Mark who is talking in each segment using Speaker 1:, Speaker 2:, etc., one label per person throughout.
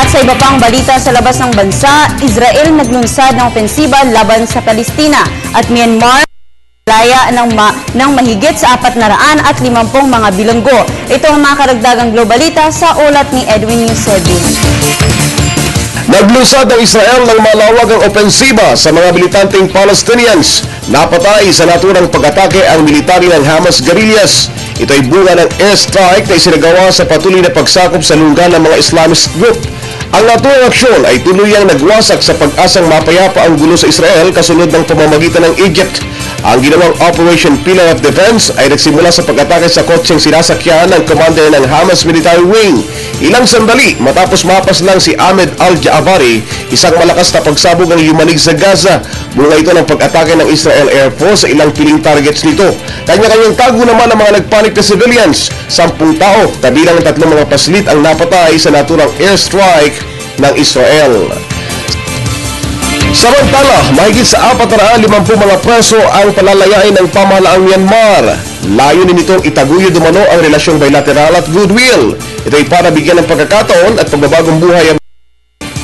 Speaker 1: At sa iba pang balita sa labas ng bansa, Israel naglunsad ng opensiba laban sa Palestina at Myanmar laya ng mahigit sa 450 mga bilanggo. Ito ang mga karagdagang globalita sa ulat ni Edwin Eusebio.
Speaker 2: Naglunsad ng Israel ng malawagang opensiba sa mga militanteng Palestinians. Napatay sa naturang pag-atake ang military ng Hamas guerrillas. Ito ay bunga ng airstrike na isinagawa sa patuloy na pagsakop sa lunggan ng mga Islamist group. Ang naturang aksyon ay tuluyang nagwasak sa pag-asang mapayapa ang gulo sa Israel kasunod ng pamamagitan ng Egypt. Ang ginawang Operation Pillar of Defense ay nagsimula sa pag-atake sa kotseng sinasakyan ng commander ng Hamas Military Wing. Ilang sandali matapos mapas lang si Ahmed al-Jaabari, isang malakas na pagsabog ang yumanig sa Gaza. Bunga ito ng pag-atake ng Israel Air Force sa ilang piling targets nito. Kanya-kanyang tago naman ang mga nagpanik na civilians. 10 tao, kabilang 3 mga paslit ang napatay sa naturang airstrike ng Israel. Samantala, mahigit sa 450 mga preso ang palalayain ng pamahalaang Myanmar. Layunin nitong itaguyod umano ang relasyong bilateral at goodwill. Ito ay para bigyan ng pagkakataon at pagbabagong buhay ang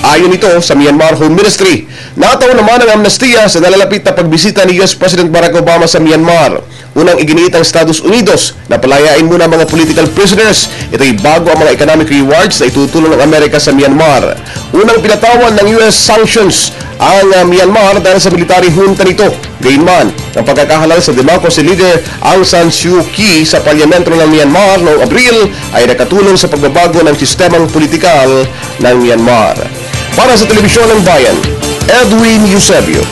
Speaker 2: ayon ito sa Myanmar Home Ministry. Nataon naman ang amnestiya sa nalalapit na pagbisita ni US President Barack Obama sa Myanmar. Unang iginiit ang Estados Unidos na palayain muna ang mga political prisoners. Ito ay bago ang mga economic rewards na itutulong ng Amerika sa Myanmar. Unang pinatawan ng US sanctions ang Myanmar dahil sa military junta nito. Gayunman, ang pagkakahalal sa democracy leader Aung San Suu Kyi sa parlamento ng Myanmar noong Abril ay nakatulong sa pagbabago ng sistemang politikal ng Myanmar. Para sa Telebisyon ng Bayan, Edwin Eusebio.